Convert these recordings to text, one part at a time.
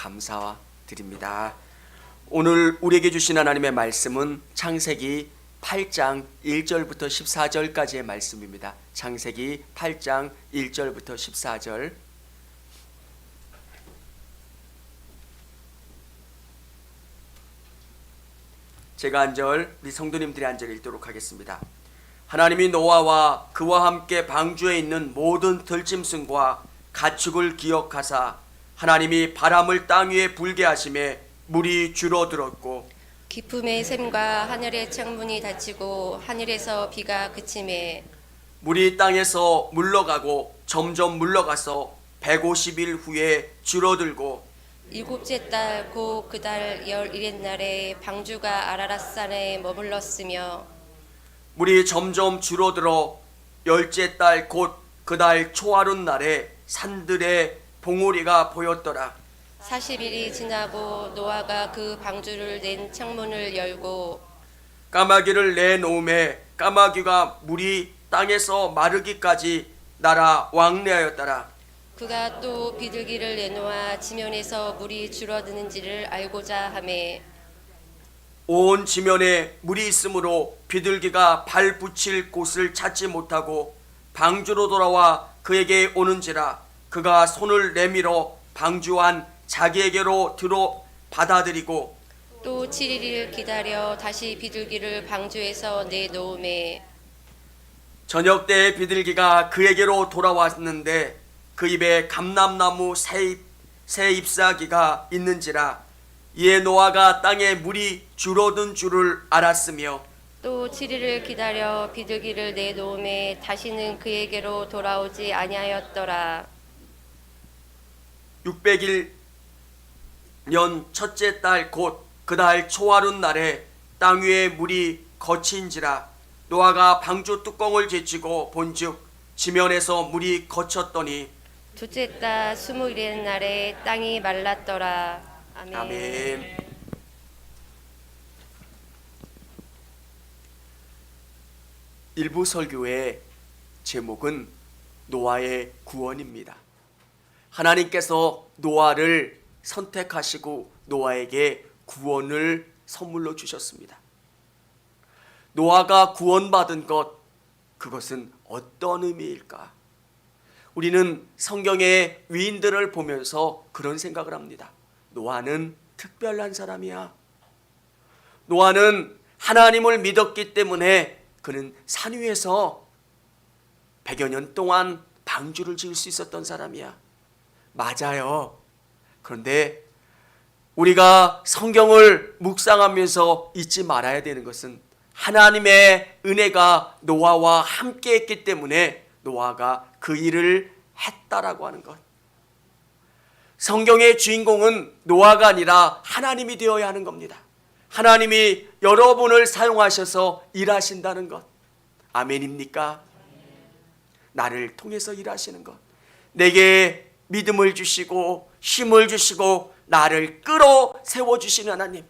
감사드립니다. 오늘 우리에게 주신 하나님의 말씀은 창세기 8장 1절부터 14절까지의 말씀입니다. 창세기 8장 1절부터 14절. 제가 한 절, 우리 성도님들이 한 절 읽도록 하겠습니다. 하나님이 노아와 그와 함께 방주에 있는 모든 들짐승과 가축을 기억하사 하나님이 바람을 땅 위에 불게 하심에 물이 줄어들었고 깊음의 샘과 하늘의 창문이 닫히고 하늘에서 비가 그침에 물이 땅에서 물러가고 점점 물러가서 150일 후에 줄어들고 일곱째 달 곧 그 달 11일 날에 방주가 아라랏산에 머물렀으며 물이 점점 줄어들어 열째 달 곧 그 달 초하룻 날에 산들에 봉우리가 보였더라. 40일이 지나고 노아가 그 방주를 낸 창문을 열고 까마귀를 내놓음에 까마귀가 물이 땅에서 마르기까지 날아 왕래하였더라. 그가 또 비둘기를 내놓아 지면에서 물이 줄어드는지를 알고자 하매 온 지면에 물이 있으므로 비둘기가 발 붙일 곳을 찾지 못하고 방주로 돌아와 그에게 오는지라 그가 손을 내밀어 방주 안 자기에게로 들어 받아들이고 또 7일을 기다려 다시 비둘기를 방주에서 내놓음에 저녁 때 비둘기가 그에게로 돌아왔는데 그 입에 감람나무 새 잎사귀가 있는지라 이에 노아가 땅에 물이 줄어든 줄을 알았으며 또 7일을 기다려 비둘기를 내놓음에 다시는 그에게로 돌아오지 아니하였더라. 600일 년 첫째 달 곧 그 달 초하룻 날에 땅 위에 물이 거친지라 노아가 방주 뚜껑을 제치고 본즉 지면에서 물이 거쳤더니 둘째 달 20일의 날에 땅이 말랐더라. 아멘. 아멘. 일부 설교의 제목은 노아의 구원입니다. 하나님께서 노아를 선택하시고 노아에게 구원을 선물로 주셨습니다. 노아가 구원받은 것, 그것은 어떤 의미일까? 우리는 성경의 위인들을 보면서 그런 생각을 합니다. 노아는 특별한 사람이야. 노아는 하나님을 믿었기 때문에 그는 산 위에서 100여 년 동안 방주를 지을 수 있었던 사람이야. 맞아요. 그런데 우리가 성경을 묵상하면서 잊지 말아야 되는 것은 하나님의 은혜가 노아와 함께 했기 때문에 노아가 그 일을 했다라고 하는 것. 성경의 주인공은 노아가 아니라 하나님이 되어야 하는 겁니다. 하나님이 여러분을 사용하셔서 일하신다는 것. 아멘입니까? 나를 통해서 일하시는 것. 내게 믿음을 주시고 힘을 주시고 나를 끌어 세워주시는 하나님.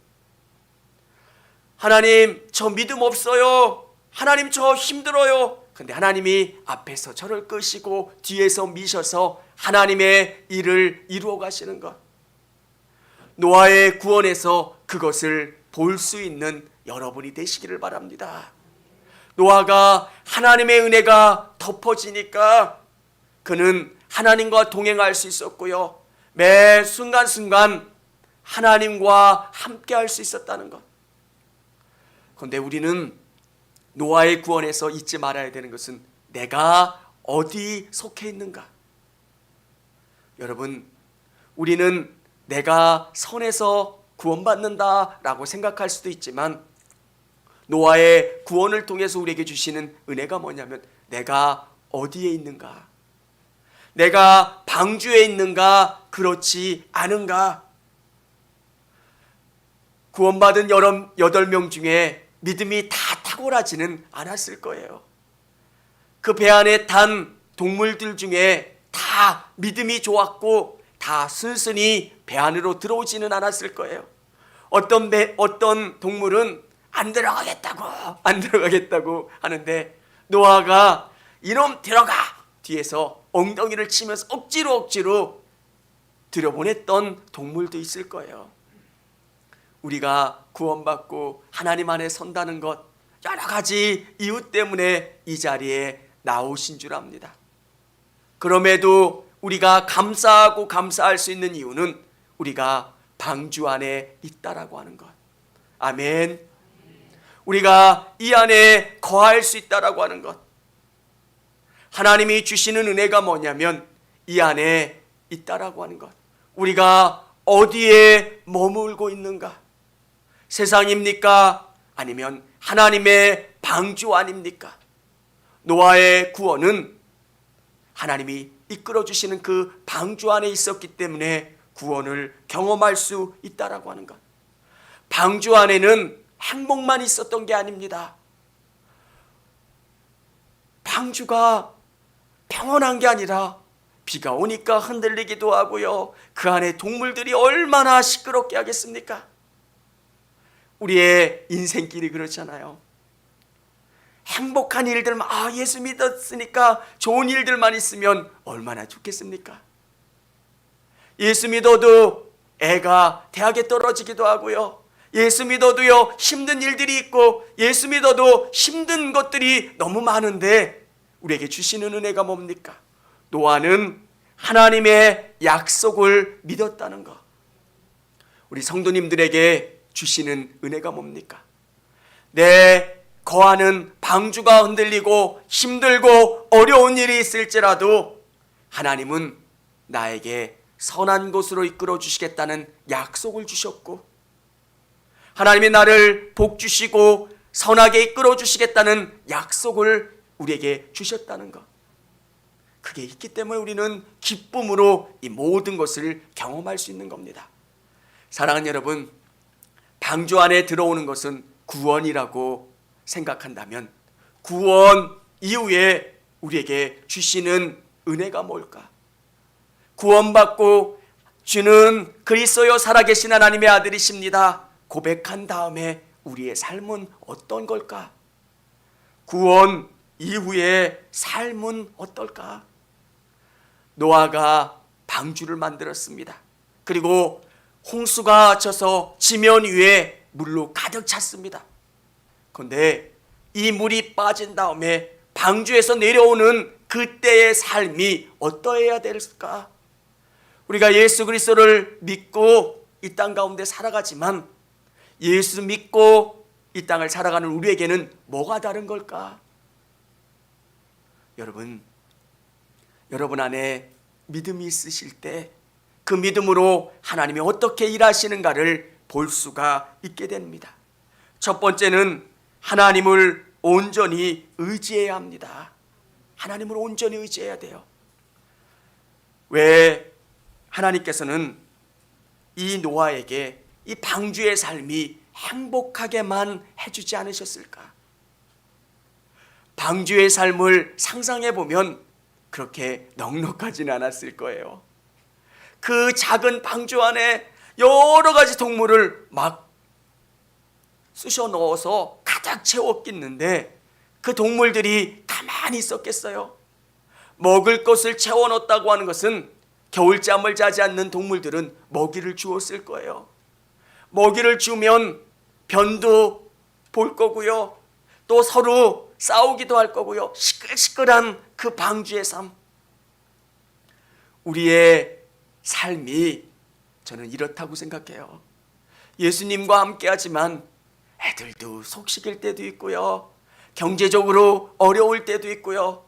하나님, 저 믿음 없어요. 하나님, 저 힘들어요. 근데 하나님이 앞에서 저를 끄시고 뒤에서 미셔서 하나님의 일을 이루어 가시는 것. 노아의 구원에서 그것을 볼 수 있는 여러분이 되시기를 바랍니다. 노아가 하나님의 은혜가 덮어지니까 그는 하나님과 동행할 수 있었고요. 매 순간순간 하나님과 함께 할 수 있었다는 것. 그런데 우리는 노아의 구원에서 잊지 말아야 되는 것은 내가 어디 속해 있는가? 여러분, 우리는 내가 선에서 구원받는다라고 생각할 수도 있지만 노아의 구원을 통해서 우리에게 주시는 은혜가 뭐냐면 내가 어디에 있는가? 내가 방주에 있는가? 그렇지 않은가? 구원받은 8명 중에 믿음이 다 탁월하지는 않았을 거예요. 그 배 안에 탄 동물들 중에 다 믿음이 좋았고 다 순순히 배 안으로 들어오지는 않았을 거예요. 어떤 동물은 안 들어가겠다고 하는데 노아가 이놈 들어가! 뒤에서 엉덩이를 치면서 억지로 들여보냈던 동물도 있을 거예요. 우리가 구원받고 하나님 안에 선다는 것, 여러 가지 이유 때문에 이 자리에 나오신 줄 압니다. 그럼에도 우리가 감사하고 감사할 수 있는 이유는 우리가 방주 안에 있다라고 하는 것. 아멘. 우리가 이 안에 거할 수 있다라고 하는 것. 하나님이 주시는 은혜가 뭐냐면 이 안에 있다라고 하는 것. 우리가 어디에 머물고 있는가? 세상입니까? 아니면 하나님의 방주 아닙니까? 노아의 구원은 하나님이 이끌어 주시는 그 방주 안에 있었기 때문에 구원을 경험할 수 있다라고 하는 것. 방주 안에는 행복만 있었던 게 아닙니다. 방주가 평온한 게 아니라 비가 오니까 흔들리기도 하고요. 그 안에 동물들이 얼마나 시끄럽게 하겠습니까? 우리의 인생길이 그렇잖아요. 행복한 일들만, 예수 믿었으니까 좋은 일들만 있으면 얼마나 좋겠습니까? 예수 믿어도 애가 대학에 떨어지기도 하고요. 예수 믿어도요 힘든 일들이 있고, 예수 믿어도 힘든 것들이 너무 많은데 우리에게 주시는 은혜가 뭡니까? 노아는 하나님의 약속을 믿었다는 것. 우리 성도님들에게 주시는 은혜가 뭡니까? 내 거하는 방주가 흔들리고 힘들고 어려운 일이 있을지라도 하나님은 나에게 선한 곳으로 이끌어 주시겠다는 약속을 주셨고, 하나님이 나를 복 주시고 선하게 이끌어 주시겠다는 약속을 우리에게 주셨다는 것. 그게 있기 때문에 우리는 기쁨으로 이 모든 것을 경험할 수 있는 겁니다. 사랑하는 여러분, 방주 안에 들어오는 것은 구원이라고 생각한다면 구원 이후에 우리에게 주시는 은혜가 뭘까? 구원받고 주는 그리스도여 살아계신 하나님의 아들이십니다 고백한 다음에 우리의 삶은 어떤 걸까? 구원 이후의 삶은 어떨까? 노아가 방주를 만들었습니다. 그리고 홍수가 쳐서 지면 위에 물로 가득 찼습니다. 그런데 이 물이 빠진 다음에 방주에서 내려오는 그때의 삶이 어떠해야 될까? 우리가 예수 그리스도를 믿고 이 땅 가운데 살아가지만 예수 믿고 이 땅을 살아가는 우리에게는 뭐가 다른 걸까? 여러분 안에 믿음이 있으실 때 그 믿음으로 하나님이 어떻게 일하시는가를 볼 수가 있게 됩니다. 첫 번째는 하나님을 온전히 의지해야 합니다. 하나님을 온전히 의지해야 돼요. 왜 하나님께서는 이 노아에게 이 방주의 삶이 행복하게만 해주지 않으셨을까? 방주의 삶을 상상해 보면 그렇게 넉넉하진 않았을 거예요. 그 작은 방주 안에 여러 가지 동물을 막 쑤셔 넣어서 가득 채워 끼는데 그 동물들이 가만히 있었겠어요? 먹을 것을 채워 넣었다고 하는 것은 겨울잠을 자지 않는 동물들은 먹이를 주었을 거예요. 먹이를 주면 변도 볼 거고요. 또 서로 싸우기도 할 거고요. 시끌시끌한 그 방주의 삶. 우리의 삶이 저는 이렇다고 생각해요. 예수님과 함께 하지만 애들도 속 시킬 때도 있고요. 경제적으로 어려울 때도 있고요.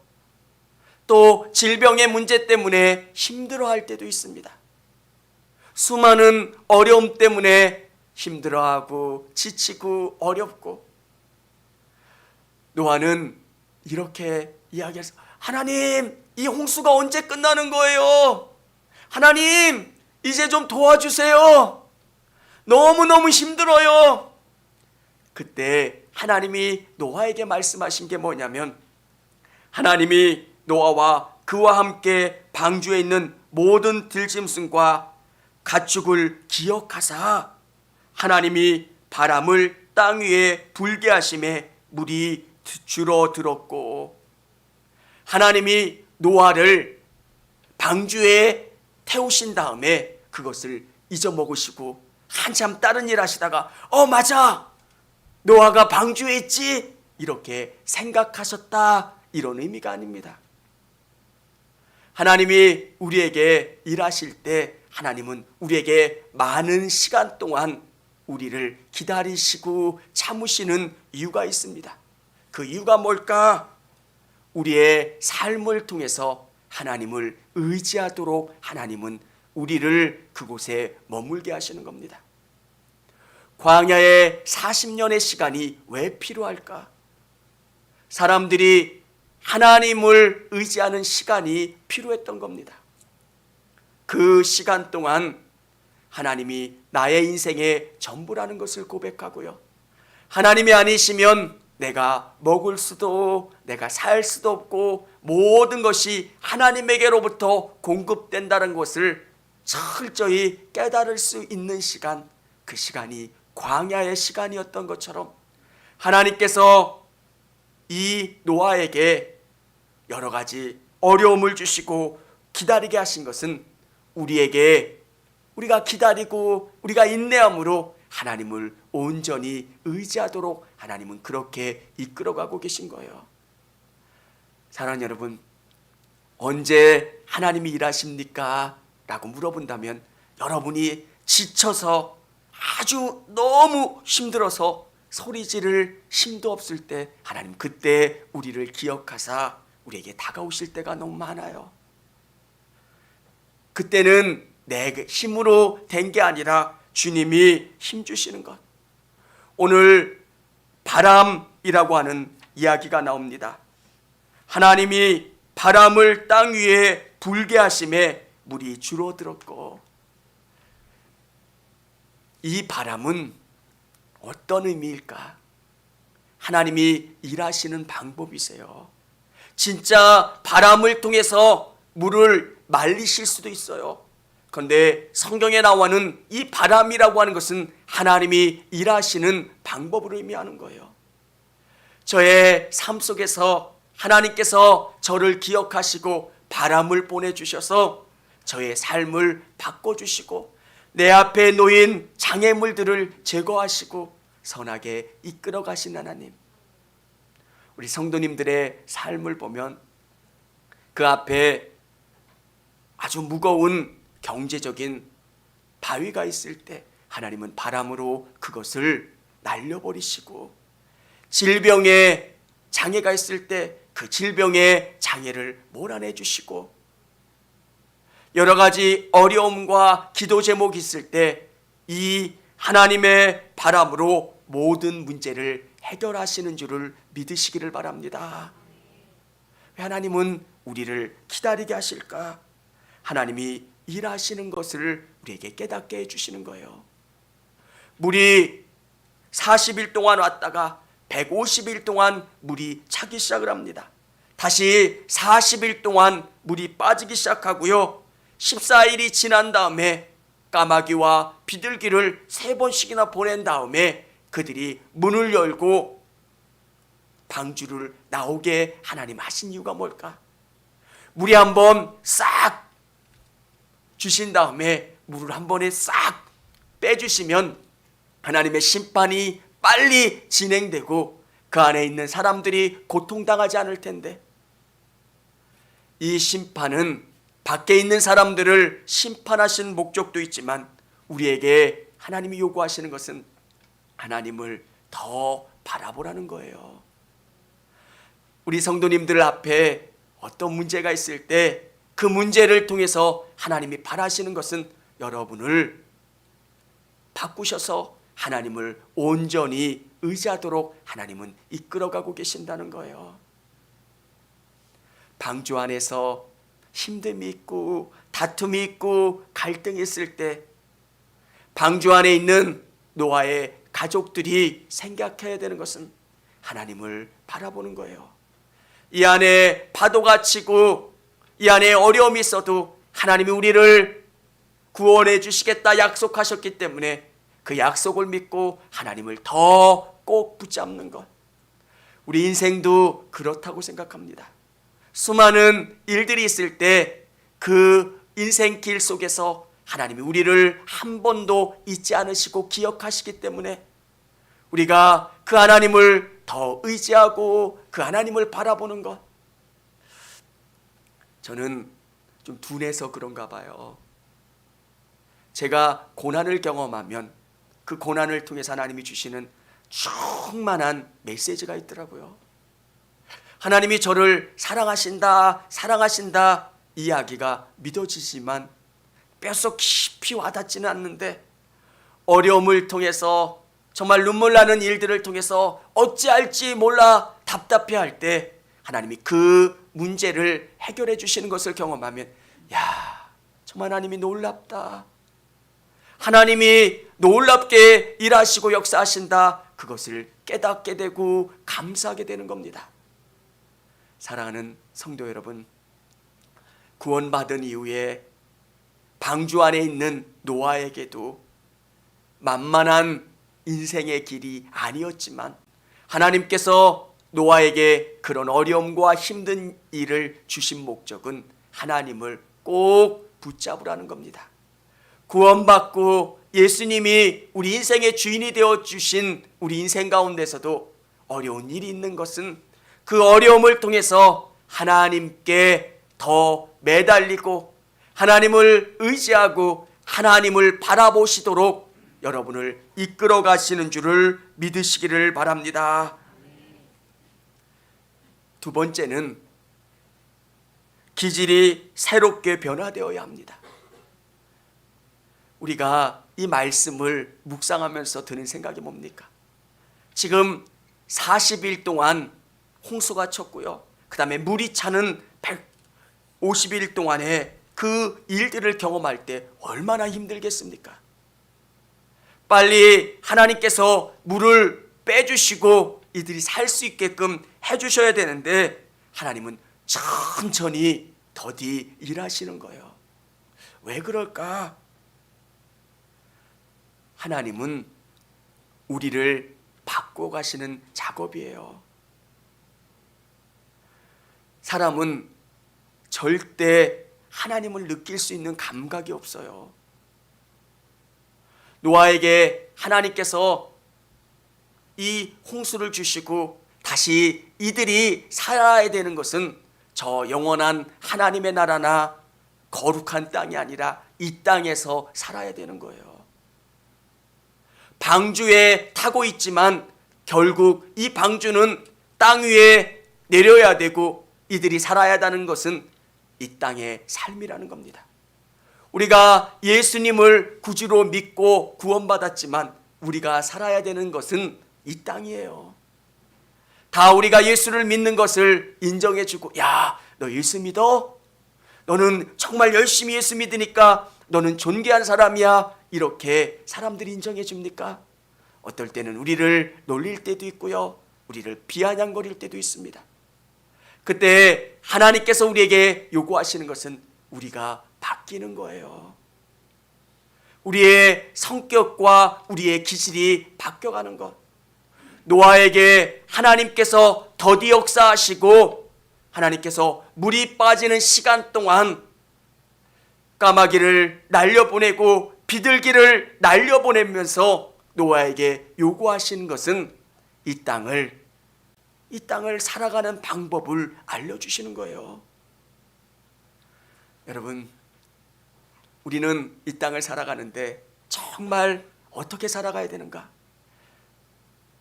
또 질병의 문제 때문에 힘들어할 때도 있습니다. 수많은 어려움 때문에 힘들어하고 지치고 어렵고, 노아는 이렇게 이야기했어요. 하나님, 이 홍수가 언제 끝나는 거예요? 하나님, 이제 좀 도와주세요. 너무너무 힘들어요. 그때 하나님이 노아에게 말씀하신 게 뭐냐면, 하나님이 노아와 그와 함께 방주에 있는 모든 들짐승과 가축을 기억하사 하나님이 바람을 땅 위에 불게 하심에 물이 줄어들었고, 하나님이 노아를 방주에 태우신 다음에 그것을 잊어먹으시고 한참 다른 일 하시다가 맞아, 노아가 방주에 있지, 이렇게 생각하셨다, 이런 의미가 아닙니다. 하나님이 우리에게 일하실 때 하나님은 우리에게 많은 시간 동안 우리를 기다리시고 참으시는 이유가 있습니다. 그 이유가 뭘까? 우리의 삶을 통해서 하나님을 의지하도록 하나님은 우리를 그곳에 머물게 하시는 겁니다. 광야의 40년의 시간이 왜 필요할까? 사람들이 하나님을 의지하는 시간이 필요했던 겁니다. 그 시간 동안 하나님이 나의 인생의 전부라는 것을 고백하고요, 하나님이 아니시면 내가 먹을 수도, 내가 살 수도 없고 모든 것이 하나님에게로부터 공급된다는 것을 철저히 깨달을 수 있는 시간, 그 시간이 광야의 시간이었던 것처럼 하나님께서 이 노아에게 여러 가지 어려움을 주시고 기다리게 하신 것은 우리에게, 우리가 기다리고 우리가 인내함으로 하나님을 온전히 의지하도록 하나님은 그렇게 이끌어가고 계신 거예요. 사랑하는 여러분, 언제 하나님이 일하십니까? 라고 물어본다면 여러분이 지쳐서 아주 너무 힘들어서 소리 지를 힘도 없을 때 하나님 그때 우리를 기억하사 우리에게 다가오실 때가 너무 많아요. 그때는 내 힘으로 된 게 아니라 주님이 힘 주시는 것. 오늘 바람이라고 하는 이야기가 나옵니다. 하나님이 바람을 땅 위에 불게 하심에 물이 줄어들었고, 이 바람은 어떤 의미일까? 하나님이 일하시는 방법이세요. 진짜 바람을 통해서 물을 말리실 수도 있어요. 그런데 성경에 나와는 이 바람이라고 하는 것은 하나님이 일하시는 방법을 의미하는 거예요. 저의 삶 속에서 하나님께서 저를 기억하시고 바람을 보내주셔서 저의 삶을 바꿔주시고 내 앞에 놓인 장애물들을 제거하시고 선하게 이끌어 가신 하나님. 우리 성도님들의 삶을 보면 그 앞에 아주 무거운 경제적인 바위가 있을 때 하나님은 바람으로 그것을 날려버리시고, 질병의 장애가 있을 때 그 질병의 장애를 몰아내 주시고, 여러 가지 어려움과 기도 제목이 있을 때 이 하나님의 바람으로 모든 문제를 해결하시는 줄을 믿으시기를 바랍니다. 왜 하나님은 우리를 기다리게 하실까? 하나님이 일하시는 것을 우리에게 깨닫게 해주시는 거예요. 물이 40일 동안 왔다가 150일 동안 물이 차기 시작을 합니다. 다시 40일 동안 물이 빠지기 시작하고요, 14일이 지난 다음에 까마귀와 비둘기를 3번씩이나 보낸 다음에 그들이 문을 열고 방주를 나오게 하나님 하신 이유가 뭘까? 물이 한번 싹 주신 다음에 물을 한 번에 싹 빼주시면 하나님의 심판이 빨리 진행되고 그 안에 있는 사람들이 고통당하지 않을 텐데, 이 심판은 밖에 있는 사람들을 심판하신 목적도 있지만 우리에게 하나님이 요구하시는 것은 하나님을 더 바라보라는 거예요. 우리 성도님들 앞에 어떤 문제가 있을 때 그 문제를 통해서 하나님이 바라시는 것은 여러분을 바꾸셔서 하나님을 온전히 의지하도록 하나님은 이끌어가고 계신다는 거예요. 방주 안에서 힘듦이 있고 다툼이 있고 갈등이 있을 때 방주 안에 있는 노아의 가족들이 생각해야 되는 것은 하나님을 바라보는 거예요. 이 안에 파도가 치고 이 안에 어려움이 있어도 하나님이 우리를 구원해 주시겠다 약속하셨기 때문에 그 약속을 믿고 하나님을 더 꼭 붙잡는 것. 우리 인생도 그렇다고 생각합니다. 수많은 일들이 있을 때 그 인생 길 속에서 하나님이 우리를 한 번도 잊지 않으시고 기억하시기 때문에 우리가 그 하나님을 더 의지하고 그 하나님을 바라보는 것, 저는 좀 둔해서 그런가 봐요. 제가 고난을 경험하면 그 고난을 통해서 하나님이 주시는 충만한 메시지가 있더라고요. 하나님이 저를 사랑하신다, 사랑하신다 이야기가 믿어지지만 뼛속 깊이 와닿지는 않는데, 어려움을 통해서 정말 눈물 나는 일들을 통해서 어찌할지 몰라 답답해할 때 하나님이 그 문제를 해결해 주시는 것을 경험하면, 야, 정말 하나님이 놀랍다, 하나님이 놀랍게 일하시고 역사하신다, 그것을 깨닫게 되고 감사하게 되는 겁니다. 사랑하는 성도 여러분, 구원받은 이후에 방주 안에 있는 노아에게도 만만한 인생의 길이 아니었지만 하나님께서 노아에게 그런 어려움과 힘든 일을 주신 목적은 하나님을 꼭 붙잡으라는 겁니다. 구원받고 예수님이 우리 인생의 주인이 되어 주신 우리 인생 가운데서도 어려운 일이 있는 것은 그 어려움을 통해서 하나님께 더 매달리고 하나님을 의지하고 하나님을 바라보시도록 여러분을 이끌어 가시는 줄을 믿으시기를 바랍니다. 두 번째는 기질이 새롭게 변화되어야 합니다. 우리가 이 말씀을 묵상하면서 드는 생각이 뭡니까? 지금 40일 동안 홍수가 쳤고요, 그 다음에 물이 차는 150일 동안에 그 일들을 경험할 때 얼마나 힘들겠습니까? 빨리 하나님께서 물을 빼주시고 이들이 살 수 있게끔 해주셔야 되는데 하나님은 천천히 더디 일하시는 거예요. 왜 그럴까? 하나님은 우리를 바꿔가시는 작업이에요. 사람은 절대 하나님을 느낄 수 있는 감각이 없어요. 노아에게 하나님께서 이 홍수를 주시고 다시 이들이 살아야 되는 것은 저 영원한 하나님의 나라나 거룩한 땅이 아니라 이 땅에서 살아야 되는 거예요. 방주에 타고 있지만 결국 이 방주는 땅 위에 내려야 되고 이들이 살아야 하는 것은 이 땅의 삶이라는 겁니다. 우리가 예수님을 구주로 믿고 구원받았지만 우리가 살아야 되는 것은 이 땅이에요. 다 우리가 예수를 믿는 것을 인정해주고, 야, 너 예수 믿어? 너는 정말 열심히 예수 믿으니까 너는 존귀한 사람이야, 이렇게 사람들이 인정해 줍니까? 어떨 때는 우리를 놀릴 때도 있고요, 우리를 비아냥거릴 때도 있습니다. 그때 하나님께서 우리에게 요구하시는 것은 우리가 바뀌는 거예요. 우리의 성격과 우리의 기질이 바뀌어가는 것. 노아에게 하나님께서 더디 역사하시고 하나님께서 물이 빠지는 시간 동안 까마귀를 날려보내고 비둘기를 날려보내면서 노아에게 요구하신 것은 이 땅을 살아가는 방법을 알려주시는 거예요. 여러분, 우리는 이 땅을 살아가는데 정말 어떻게 살아가야 되는가?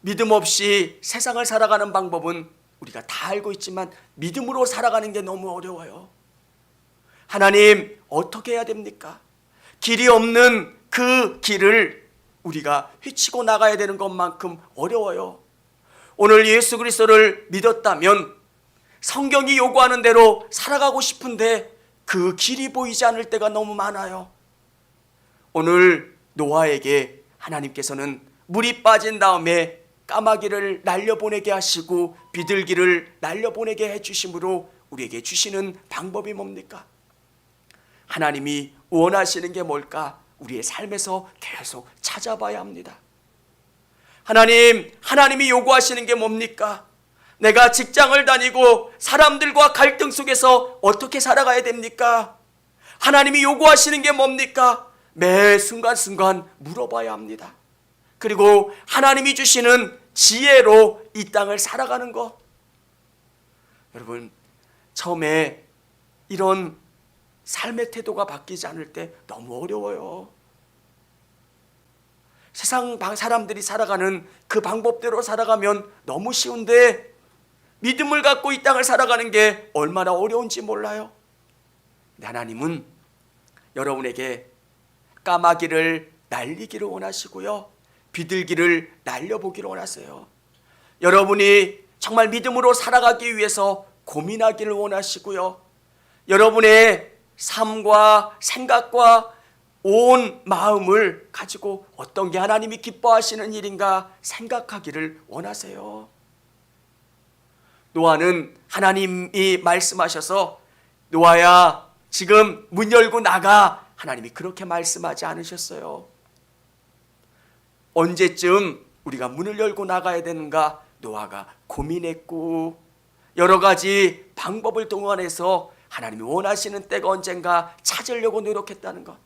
믿음 없이 세상을 살아가는 방법은 우리가 다 알고 있지만 믿음으로 살아가는 게 너무 어려워요. 하나님, 어떻게 해야 됩니까? 길이 없는 그 길을 우리가 헤치고 나가야 되는 것만큼 어려워요. 오늘 예수 그리스도를 믿었다면 성경이 요구하는 대로 살아가고 싶은데 그 길이 보이지 않을 때가 너무 많아요. 오늘 노아에게 하나님께서는 물이 빠진 다음에 까마귀를 날려보내게 하시고 비둘기를 날려보내게 해주심으로 우리에게 주시는 방법이 뭡니까? 하나님이 원하시는 게 뭘까? 우리의 삶에서 계속 찾아봐야 합니다. 하나님이 요구하시는 게 뭡니까? 내가 직장을 다니고 사람들과 갈등 속에서 어떻게 살아가야 됩니까? 하나님이 요구하시는 게 뭡니까? 매 순간순간 물어봐야 합니다. 그리고 하나님이 주시는 지혜로 이 땅을 살아가는 것. 여러분, 처음에 이런 삶의 태도가 바뀌지 않을 때 너무 어려워요. 세상 사람들이 살아가는 그 방법대로 살아가면 너무 쉬운데 믿음을 갖고 이 땅을 살아가는 게 얼마나 어려운지 몰라요. 근데 하나님은 여러분에게 까마귀를 날리기를 원하시고요, 비둘기를 날려보기를 원하세요. 여러분이 정말 믿음으로 살아가기 위해서 고민하기를 원하시고요, 여러분의 삶과 생각과 온 마음을 가지고 어떤 게 하나님이 기뻐하시는 일인가 생각하기를 원하세요. 노아는 하나님이 말씀하셔서 노아야 지금 문 열고 나가, 하나님이 그렇게 말씀하지 않으셨어요. 언제쯤 우리가 문을 열고 나가야 되는가 노아가 고민했고 여러 가지 방법을 동원해서 하나님이 원하시는 때가 언젠가 찾으려고 노력했다는 것.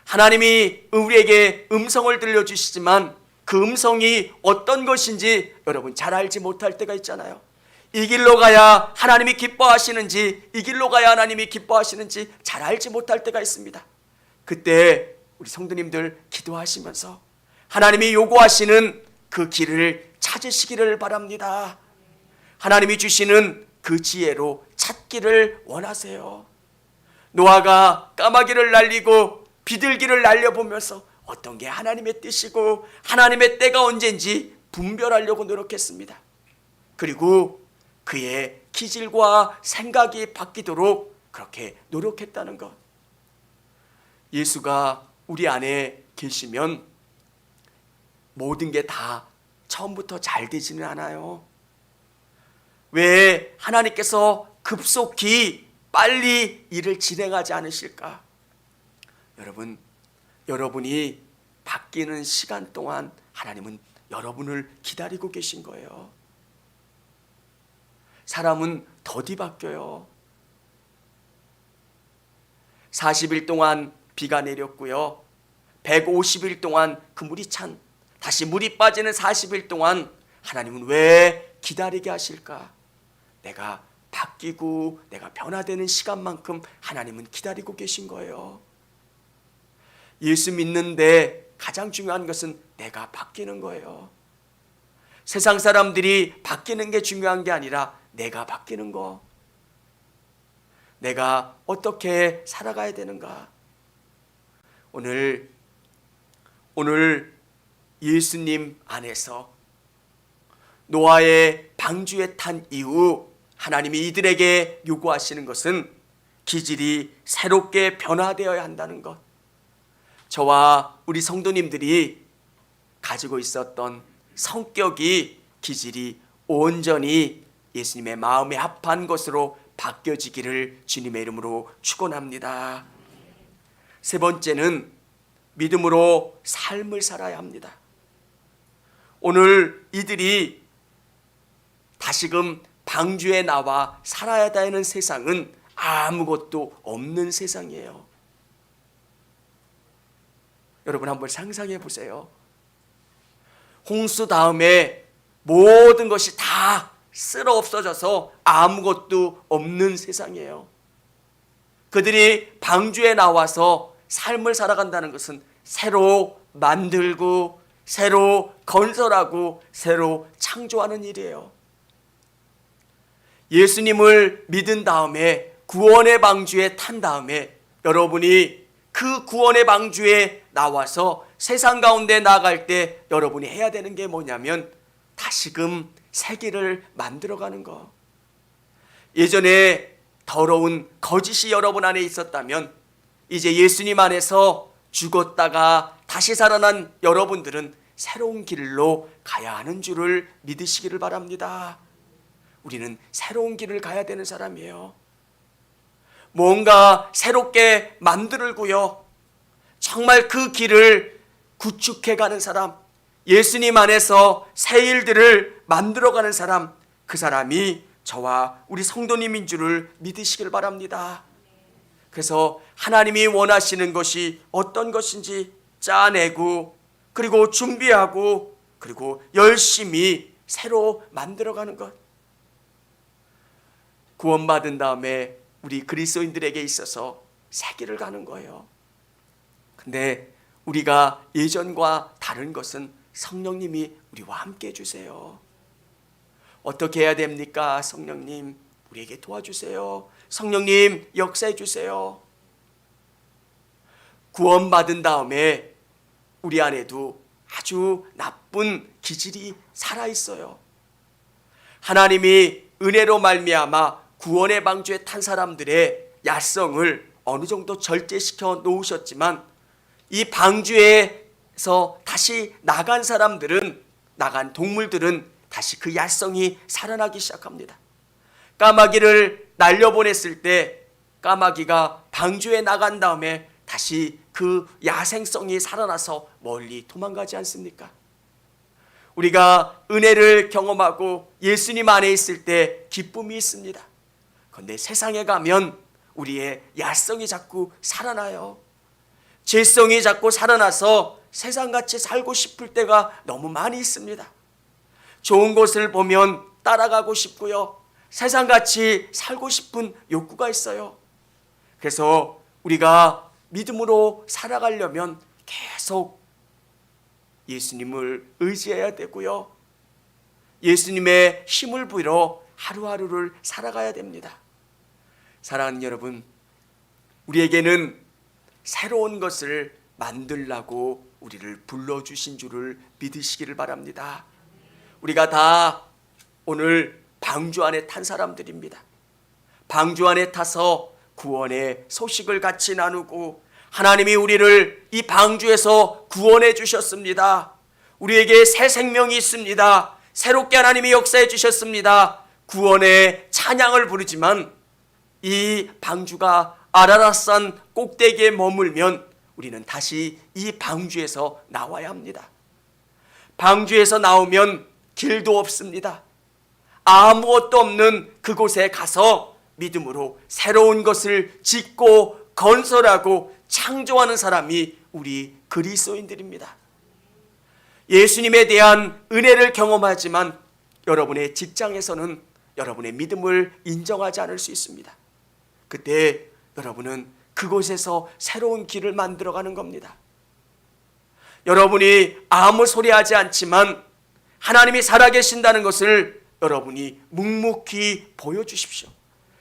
하나님이 우리에게 음성을 들려주시지만 그 음성이 어떤 것인지 여러분 잘 알지 못할 때가 있잖아요. 이 길로 가야 하나님이 기뻐하시는지, 이 길로 가야 하나님이 기뻐하시는지 잘 알지 못할 때가 있습니다. 그때 우리 성도님들 기도하시면서 하나님이 요구하시는 그 길을 찾으시기를 바랍니다. 하나님이 주시는 그 지혜로 찾기를 원하세요. 노아가 까마귀를 날리고 비둘기를 날려보면서 어떤 게 하나님의 뜻이고 하나님의 때가 언제인지 분별하려고 노력했습니다. 그리고 그의 기질과 생각이 바뀌도록 그렇게 노력했다는 것. 예수가 우리 안에 계시면 모든 게 다 처음부터 잘 되지는 않아요. 왜 하나님께서 급속히 빨리 일을 진행하지 않으실까? 여러분, 여러분이 바뀌는 시간 동안 하나님은 여러분을 기다리고 계신 거예요. 사람은 더디 바뀌어요. 40일 동안 비가 내렸고요, 150일 동안 그 물이 찬, 다시 물이 빠지는 40일 동안 하나님은 왜 기다리게 하실까? 내가 바뀌고 내가 변화되는 시간만큼 하나님은 기다리고 계신 거예요. 예수 믿는데 가장 중요한 것은 내가 바뀌는 거예요. 세상 사람들이 바뀌는 게 중요한 게 아니라 내가 바뀌는 거. 내가 어떻게 살아가야 되는가? 오늘 예수님 안에서 노아의 방주에 탄 이후 하나님이 이들에게 요구하시는 것은 기질이 새롭게 변화되어야 한다는 것. 저와 우리 성도님들이 가지고 있었던 성격이, 기질이 온전히 예수님의 마음에 합한 것으로 바뀌어지기를 주님의 이름으로 축원합니다. 세 번째는 믿음으로 삶을 살아야 합니다. 오늘 이들이 다시금 방주에 나와 살아야 되는 세상은 아무것도 없는 세상이에요. 여러분 한번 상상해 보세요. 홍수 다음에 모든 것이 다 쓸어 없어져서 아무것도 없는 세상이에요. 그들이 방주에 나와서 삶을 살아간다는 것은 새로 만들고 새로 건설하고 새로 창조하는 일이에요. 예수님을 믿은 다음에 구원의 방주에 탄 다음에 여러분이 그 구원의 방주에 나와서 세상 가운데 나아갈 때 여러분이 해야 되는 게 뭐냐면 다시금 세계를 만들어가는 거. 예전에 더러운 거짓이 여러분 안에 있었다면 이제 예수님 안에서 죽었다가 다시 살아난 여러분들은 새로운 길로 가야 하는 줄을 믿으시기를 바랍니다. 우리는 새로운 길을 가야 되는 사람이에요. 뭔가 새롭게 만들고요, 정말 그 길을 구축해가는 사람, 예수님 안에서 새 일들을 만들어가는 사람, 그 사람이 저와 우리 성도님인 줄을 믿으시길 바랍니다. 그래서 하나님이 원하시는 것이 어떤 것인지 짜내고, 그리고 준비하고, 그리고 열심히 새로 만들어가는 것. 구원받은 다음에 우리 그리스도인들에게 있어서 새 길을 가는 거예요. 근데 우리가 예전과 다른 것은 성령님이 우리와 함께 해주세요. 어떻게 해야 됩니까? 성령님 우리에게 도와주세요. 성령님 역사해 주세요. 구원받은 다음에 우리 안에도 아주 나쁜 기질이 살아있어요. 하나님이 은혜로 말미암아 구원의 방주에 탄 사람들의 야성을 어느 정도 절제시켜 놓으셨지만, 이 방주에서 다시 나간 사람들은, 나간 동물들은 다시 그 야성이 살아나기 시작합니다. 까마귀를 날려보냈을 때 까마귀가 방주에 나간 다음에 다시 그 야생성이 살아나서 멀리 도망가지 않습니까? 우리가 은혜를 경험하고 예수님 안에 있을 때 기쁨이 있습니다. 그런데 세상에 가면 우리의 야성이 자꾸 살아나요. 죄성이 자꾸 살아나서 세상같이 살고 싶을 때가 너무 많이 있습니다. 좋은 것을 보면 따라가고 싶고요, 세상같이 살고 싶은 욕구가 있어요. 그래서 우리가 믿음으로 살아가려면 계속 예수님을 의지해야 되고요, 예수님의 힘을 빌어 하루하루를 살아가야 됩니다. 사랑하는 여러분, 우리에게는 새로운 것을 만들라고 우리를 불러주신 줄을 믿으시기를 바랍니다. 우리가 다 오늘 방주 안에 탄 사람들입니다. 방주 안에 타서 구원의 소식을 같이 나누고, 하나님이 우리를 이 방주에서 구원해 주셨습니다. 우리에게 새 생명이 있습니다. 새롭게 하나님이 역사해 주셨습니다. 구원의 찬양을 부르지만 이 방주가 아라랏산 꼭대기에 머물면 우리는 다시 이 방주에서 나와야 합니다. 방주에서 나오면 길도 없습니다. 아무것도 없는 그곳에 가서 믿음으로 새로운 것을 짓고 건설하고 창조하는 사람이 우리 그리스도인들입니다. 예수님에 대한 은혜를 경험하지만 여러분의 직장에서는 여러분의 믿음을 인정하지 않을 수 있습니다. 그때 여러분은 그곳에서 새로운 길을 만들어가는 겁니다. 여러분이 아무 소리 하지 않지만 하나님이 살아계신다는 것을 여러분이 묵묵히 보여주십시오.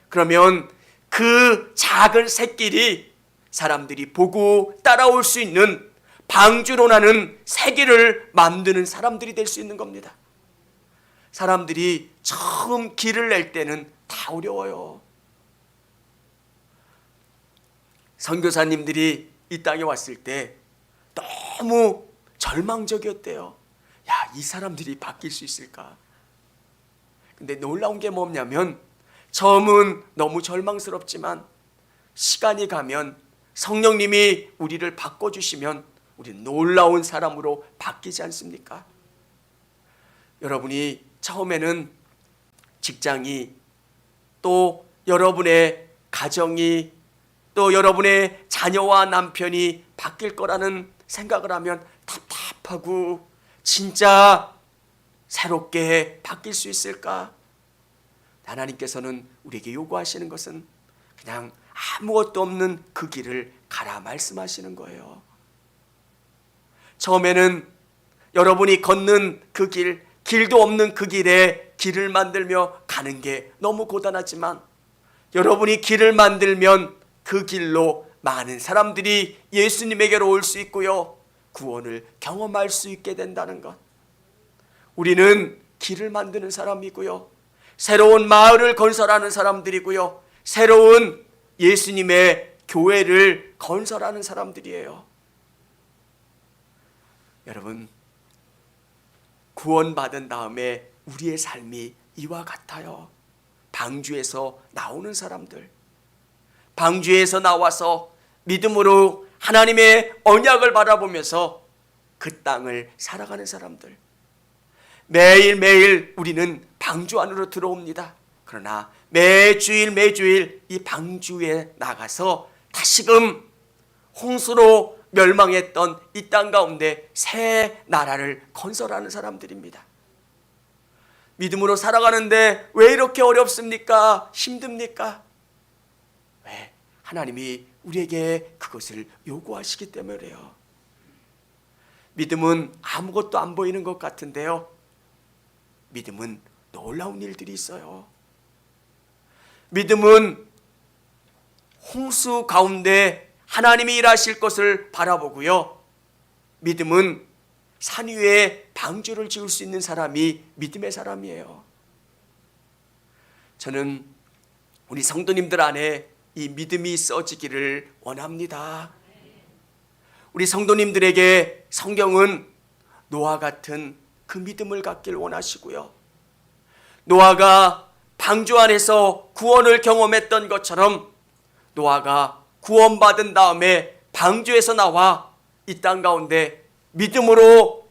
그러면 그 작은 새길이 사람들이 보고 따라올 수 있는 방주로 나는 새 길을 만드는 사람들이 될 수 있는 겁니다. 사람들이 처음 길을 낼 때는 다 어려워요. 선교사님들이 이 땅에 왔을 때 너무 절망적이었대요. 야, 이 사람들이 바뀔 수 있을까? 근데 놀라운 게 뭐냐면, 처음은 너무 절망스럽지만 시간이 가면 성령님이 우리를 바꿔주시면 우리는 놀라운 사람으로 바뀌지 않습니까? 여러분이 처음에는 직장이, 또 여러분의 가정이, 또 여러분의 자녀와 남편이 바뀔 거라는 생각을 하면 답답하고, 진짜 새롭게 바뀔 수 있을까? 하나님께서는 우리에게 요구하시는 것은 그냥 아무것도 없는 그 길을 가라 말씀하시는 거예요. 처음에는 여러분이 걷는 그 길도 없는 그 길에 길을 만들며 가는 게 너무 고단하지만, 여러분이 길을 만들면 그 길로 많은 사람들이 예수님에게로 올 수 있고요, 구원을 경험할 수 있게 된다는 것. 우리는 길을 만드는 사람이고요, 새로운 마을을 건설하는 사람들이고요, 새로운 예수님의 교회를 건설하는 사람들이에요. 여러분, 구원받은 다음에 우리의 삶이 이와 같아요. 방주에서 나오는 사람들, 방주에서 나와서 믿음으로 하나님의 언약을 바라보면서 그 땅을 살아가는 사람들. 매일매일 우리는 방주 안으로 들어옵니다. 그러나 매주일 이 방주에 나가서 다시금 홍수로 멸망했던 이 땅 가운데 새 나라를 건설하는 사람들입니다. 믿음으로 살아가는데 왜 이렇게 어렵습니까? 힘듭니까? 왜? 하나님이 우리에게 그것을 요구하시기 때문에요. 믿음은 아무것도 안 보이는 것 같은데요, 믿음은 놀라운 일들이 있어요. 믿음은 홍수 가운데 하나님이 일하실 것을 바라보고요, 믿음은 산 위에 방주를 지을 수 있는 사람이 믿음의 사람이에요. 저는 우리 성도님들 안에 이 믿음이 있어지기를 원합니다. 우리 성도님들에게 성경은 노아 같은 그 믿음을 갖길 원하시고요, 노아가 방주 안에서 구원을 경험했던 것처럼 노아가 구원받은 다음에 방주에서 나와 이 땅 가운데 믿음으로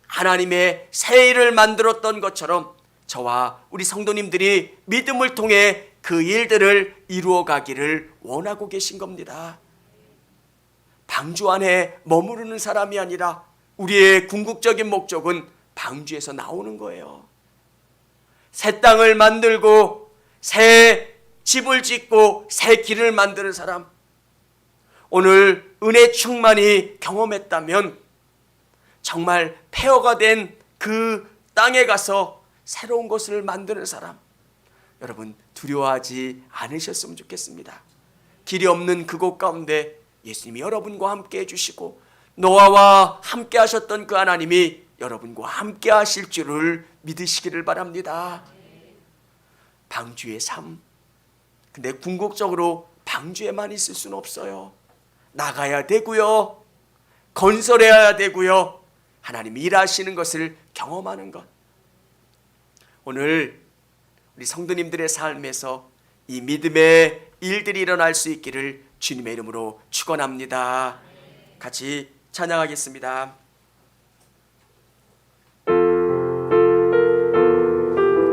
하나님의 새 일을 만들었던 것처럼 저와 우리 성도님들이 믿음을 통해 그 일들을 이루어 가기를 원하고 계신 겁니다. 방주 안에 머무르는 사람이 아니라 우리의 궁극적인 목적은 방주에서 나오는 거예요. 새 땅을 만들고 새 집을 짓고 새 길을 만드는 사람, 오늘 은혜 충만히 경험했다면 정말 폐허가 된 그 땅에 가서 새로운 것을 만드는 사람, 여러분 두려워하지 않으셨으면 좋겠습니다. 길이 없는 그곳 가운데 예수님이 여러분과 함께 해주시고 노아와 함께 하셨던 그 하나님이 여러분과 함께 하실 줄을 믿으시기를 바랍니다. 방주의 삶, 근데 궁극적으로 방주에만 있을 수는 없어요. 나가야 되고요, 건설해야 되고요, 하나님이 일하시는 것을 경험하는 것. 오늘 우리 성도님들의 삶에서 이 믿음의 일들이 일어날 수 있기를 주님의 이름으로 축원합니다. 같이 찬양하겠습니다.